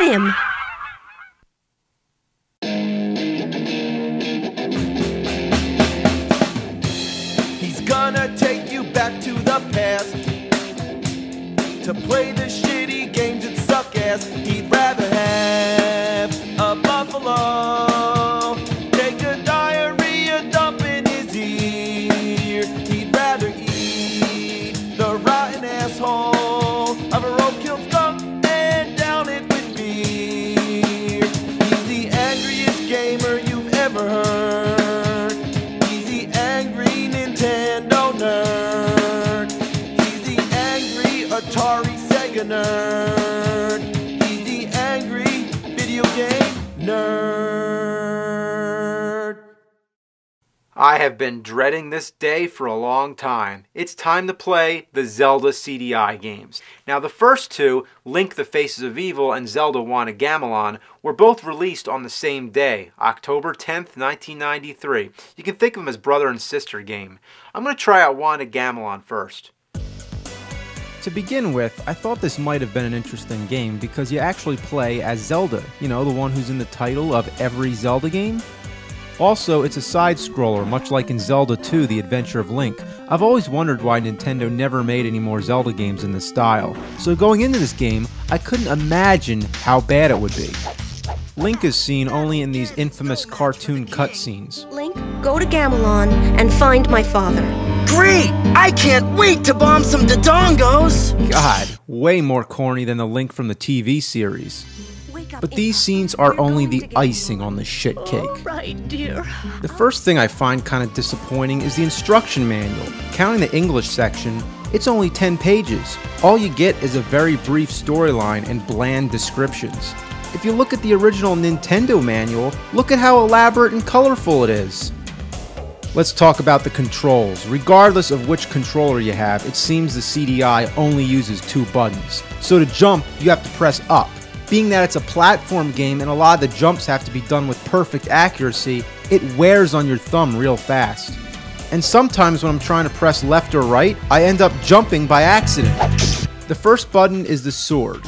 Got him! He's gonna take you back to the past to play the shitty games that suck ass. He'd rather have a buffalo take a diarrhea dump in his ear. He'd rather eat the rotten asshole of a roadkill skunk and down it with beer. He's the angriest gamer you've ever heard. He's the angry Nintendo nerd. He's the angry Atari Sega nerd. He's the angry video game nerd. I have been dreading this day for a long time. It's time to play the Zelda CDI games. Now the first two, Link the Faces of Evil and Zelda Wand of Gamelon, were both released on the same day, October 10th, 1993. You can think of them as brother and sister game. I'm going to try out Wand of Gamelon first. To begin with, I thought this might have been an interesting game because you actually play as Zelda, you know, the one who's in the title of every Zelda game. Also, it's a side-scroller, much like in Zelda 2, The Adventure of Link. I've always wondered why Nintendo never made any more Zelda games in this style. So going into this game, I couldn't imagine how bad it would be. Link is seen only in these infamous cartoon cutscenes. Link, go to Gamelon and find my father. Great! I can't wait to bomb some Dodongos! God, way more corny than the Link from the TV series. Wake up. But these scenes are only the icing on the shit cake. Right, dear. The first thing I find kind of disappointing is the instruction manual. Counting the English section, it's only 10 pages. All you get is a very brief storyline and bland descriptions. If you look at the original Nintendo manual, look at how elaborate and colorful it is. Let's talk about the controls. Regardless of which controller you have, it seems the CDI only uses 2 buttons. So to jump, you have to press up. Being that it's a platform game and a lot of the jumps have to be done with perfect accuracy, it wears on your thumb real fast. And sometimes when I'm trying to press left or right, I end up jumping by accident. The first button is the sword.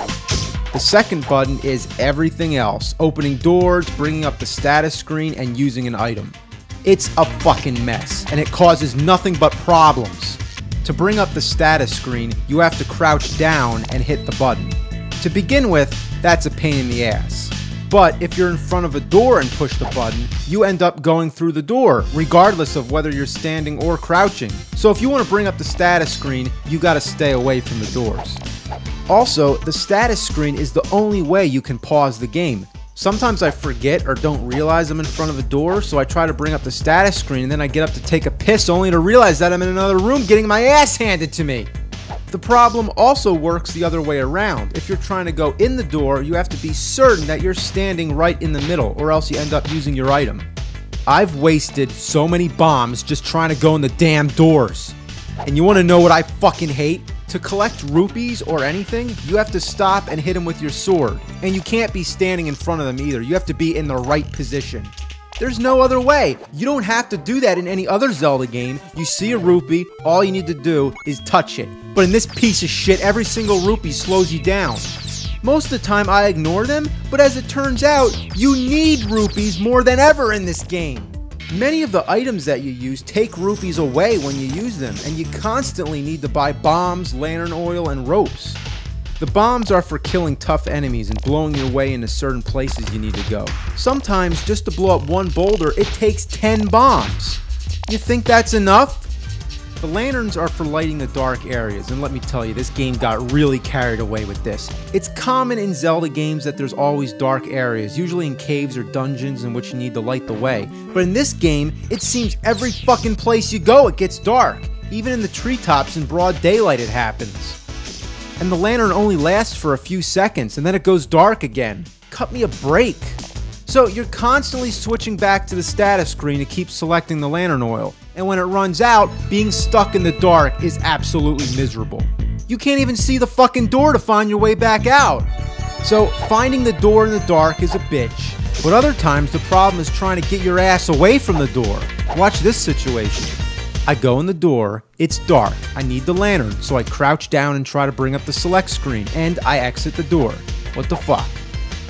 The second button is everything else, opening doors, bringing up the status screen, and using an item. It's a fucking mess, and it causes nothing but problems. To bring up the status screen, you have to crouch down and hit the button. To begin with, that's a pain in the ass. But if you're in front of a door and push the button, you end up going through the door, regardless of whether you're standing or crouching. So if you want to bring up the status screen, you gotta stay away from the doors. Also, the status screen is the only way you can pause the game. Sometimes I forget or don't realize I'm in front of a door, so I try to bring up the status screen and then I get up to take a piss only to realize that I'm in another room getting my ass handed to me. The problem also works the other way around. If you're trying to go in the door, you have to be certain that you're standing right in the middle, or else you end up using your item. I've wasted so many bombs just trying to go in the damn doors. And you want to know what I fucking hate? To collect rupees or anything, you have to stop and hit them with your sword. And you can't be standing in front of them either. You have to be in the right position. There's no other way. You don't have to do that in any other Zelda game. You see a rupee, all you need to do is touch it. But in this piece of shit, every single rupee slows you down. Most of the time I ignore them, but as it turns out, you need rupees more than ever in this game. Many of the items that you use take rupees away when you use them, and you constantly need to buy bombs, lantern oil, and ropes. The bombs are for killing tough enemies and blowing your way into certain places you need to go. Sometimes, just to blow up one boulder, it takes 10 bombs. You think that's enough? The lanterns are for lighting the dark areas, and let me tell you, this game got really carried away with this. It's common in Zelda games that there's always dark areas, usually in caves or dungeons in which you need to light the way. But in this game, it seems every fucking place you go it gets dark. Even in the treetops in broad daylight it happens. And the lantern only lasts for a few seconds, and then it goes dark again. Cut me a break. So you're constantly switching back to the status screen to keep selecting the lantern oil. And when it runs out, being stuck in the dark is absolutely miserable. You can't even see the fucking door to find your way back out. So finding the door in the dark is a bitch. But other times the problem is trying to get your ass away from the door. Watch this situation. I go in the door, it's dark, I need the lantern, so I crouch down and try to bring up the select screen, and I exit the door. What the fuck?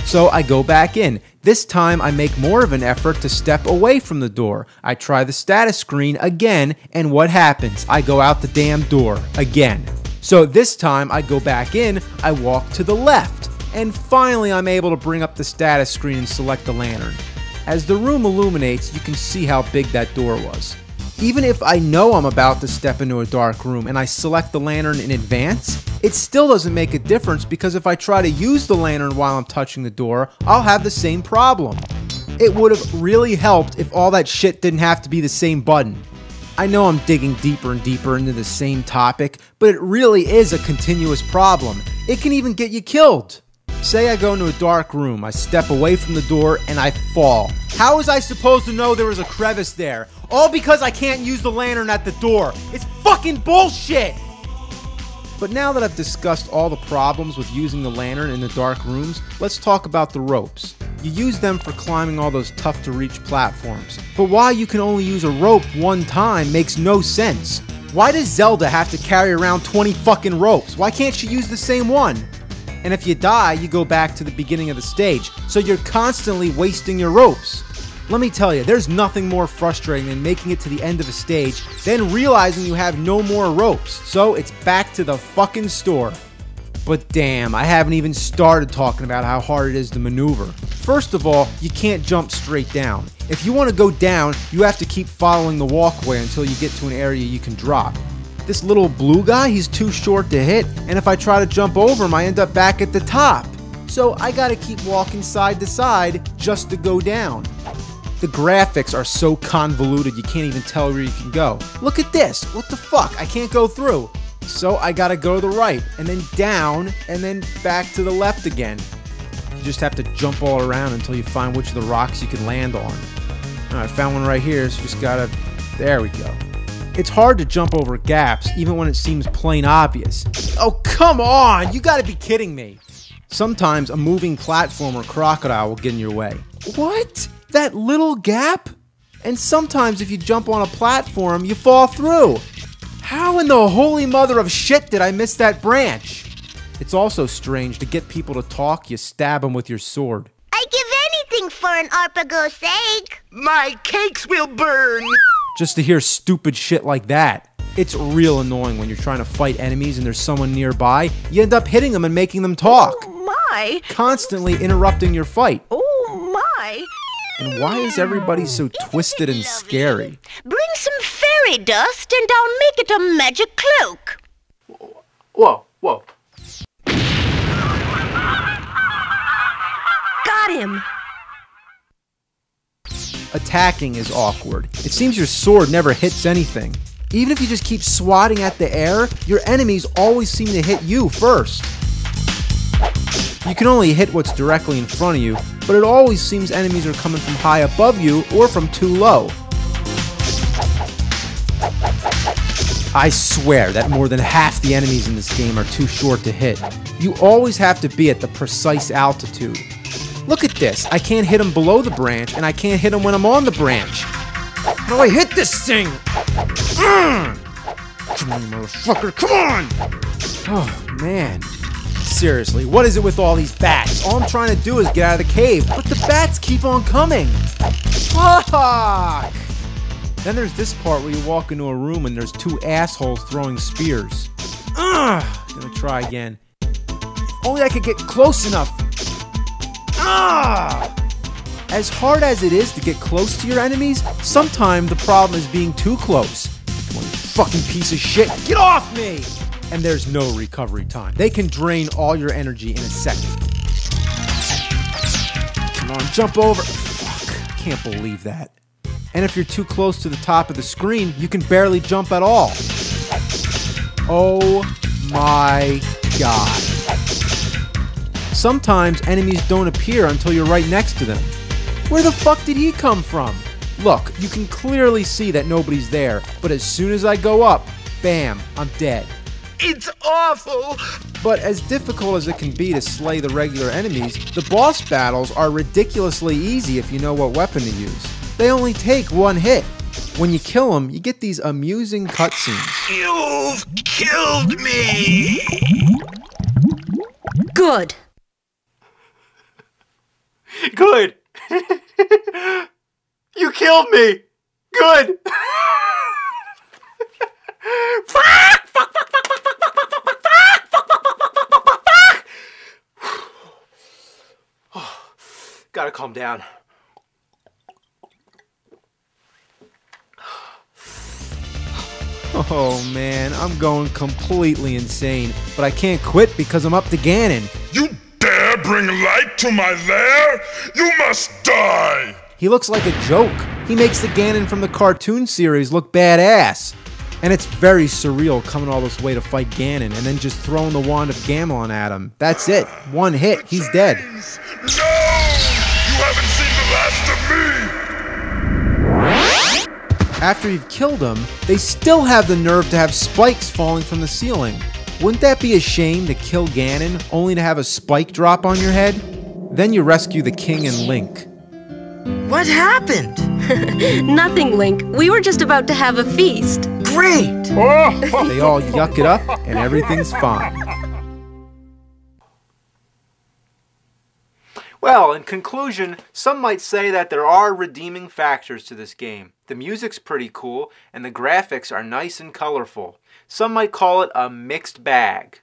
So I go back in. This time I make more of an effort to step away from the door. I try the status screen again, and what happens? I go out the damn door again. So this time I go back in, I walk to the left, and finally I'm able to bring up the status screen and select the lantern. As the room illuminates, you can see how big that door was. Even if I know I'm about to step into a dark room and I select the lantern in advance, it still doesn't make a difference because if I try to use the lantern while I'm touching the door, I'll have the same problem. It would have really helped if all that shit didn't have to be the same button. I know I'm digging deeper and deeper into the same topic, but it really is a continuous problem. It can even get you killed. Say I go into a dark room, I step away from the door, and I fall. How was I supposed to know there was a crevice there? All because I can't use the lantern at the door. It's fucking bullshit! But now that I've discussed all the problems with using the lantern in the dark rooms, let's talk about the ropes. You use them for climbing all those tough-to-reach platforms. But why you can only use a rope one time makes no sense. Why does Zelda have to carry around 20 fucking ropes? Why can't she use the same one? And if you die, you go back to the beginning of the stage, so you're constantly wasting your ropes. Let me tell you, there's nothing more frustrating than making it to the end of a stage, then realizing you have no more ropes, so it's back to the fucking store. But damn, I haven't even started talking about how hard it is to maneuver. First of all, you can't jump straight down. If you want to go down, you have to keep following the walkway until you get to an area you can drop. This little blue guy, he's too short to hit, and if I try to jump over him, I end up back at the top. So I gotta keep walking side to side just to go down. The graphics are so convoluted you can't even tell where you can go. Look at this, what the fuck, I can't go through. So I gotta go to the right, and then down, and then back to the left again. You just have to jump all around until you find which of the rocks you can land on. Alright, I found one right here, so just gotta... there we go. It's hard to jump over gaps, even when it seems plain obvious. Oh, come on! You gotta be kidding me! Sometimes a moving platform or crocodile will get in your way. What? That little gap? And sometimes if you jump on a platform, you fall through. How in the holy mother of shit did I miss that branch? It's also strange to get people to talk, you stab them with your sword. I'd give anything for an Arpago's egg. My cakes will burn! Just to hear stupid shit like that. It's real annoying when you're trying to fight enemies and there's someone nearby. You end up hitting them and making them talk. Oh, my. Constantly interrupting your fight. Oh, my. And why is everybody so twisted and scary? Bring some fairy dust and I'll make it a magic cloak. Whoa, whoa. Got him. Attacking is awkward. It seems your sword never hits anything. Even if you just keep swatting at the air, your enemies always seem to hit you first. You can only hit what's directly in front of you, but it always seems enemies are coming from high above you or from too low. I swear that more than half the enemies in this game are too short to hit. You always have to be at the precise altitude. Look at this, I can't hit him below the branch, and I can't hit him when I'm on the branch. How do I hit this thing? Come on, you motherfucker, come on! Oh, man. Seriously, what is it with all these bats? All I'm trying to do is get out of the cave, but the bats keep on coming. Fuck! Then there's this part where you walk into a room and there's two assholes throwing spears. Gonna try again. If only I could get close enough. As hard as it is to get close to your enemies, sometimes the problem is being too close. Come on, you fucking piece of shit, get off me! And there's no recovery time. They can drain all your energy in a second. Come on, jump over. Fuck, I can't believe that. And if you're too close to the top of the screen, you can barely jump at all. Oh my god. Sometimes enemies don't appear until you're right next to them. Where the fuck did he come from? Look, you can clearly see that nobody's there, but as soon as I go up, bam, I'm dead. It's awful! But as difficult as it can be to slay the regular enemies, the boss battles are ridiculously easy if you know what weapon to use. They only take one hit. When you kill them, you get these amusing cutscenes. You've killed me! Good. Good. You killed me. Good. Gotta calm down. Oh man, I'm going completely insane, but I can't quit because I'm up to Ganon. You dare bring light to my lair? You must die! He looks like a joke. He makes the Ganon from the cartoon series look badass. And it's very surreal coming all this way to fight Ganon and then just throwing the wand of Gamelon at him. That's it. One hit. He's dead. No! You haven't seen the last of me! After you've killed him, they still have the nerve to have spikes falling from the ceiling. Wouldn't that be a shame to kill Ganon only to have a spike drop on your head? Then you rescue the king and Link. What happened? Nothing, Link. We were just about to have a feast. Great! They all yuck it up and everything's fine. Well, in conclusion, some might say that there are redeeming factors to this game. The music's pretty cool, and the graphics are nice and colorful. Some might call it a mixed bag.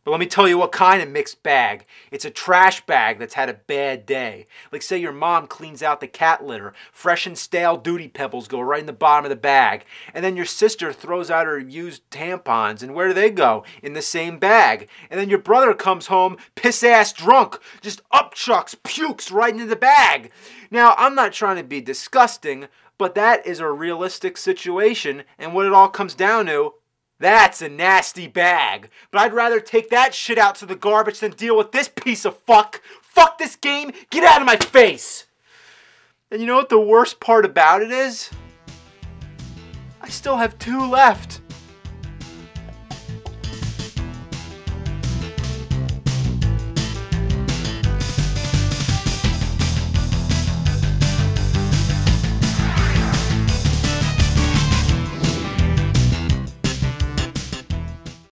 But let me tell you what kind of mixed bag. It's a trash bag that's had a bad day. Like say your mom cleans out the cat litter, fresh and stale Duty Pebbles go right in the bottom of the bag, and then your sister throws out her used tampons, and where do they go? In the same bag. And then your brother comes home piss-ass drunk, just upchucks, pukes right into the bag. Now, I'm not trying to be disgusting, but that is a realistic situation, and what it all comes down to, that's a nasty bag. But I'd rather take that shit out to the garbage than deal with this piece of fuck. Fuck this game. Get out of my face. And you know what the worst part about it is? I still have 2 left.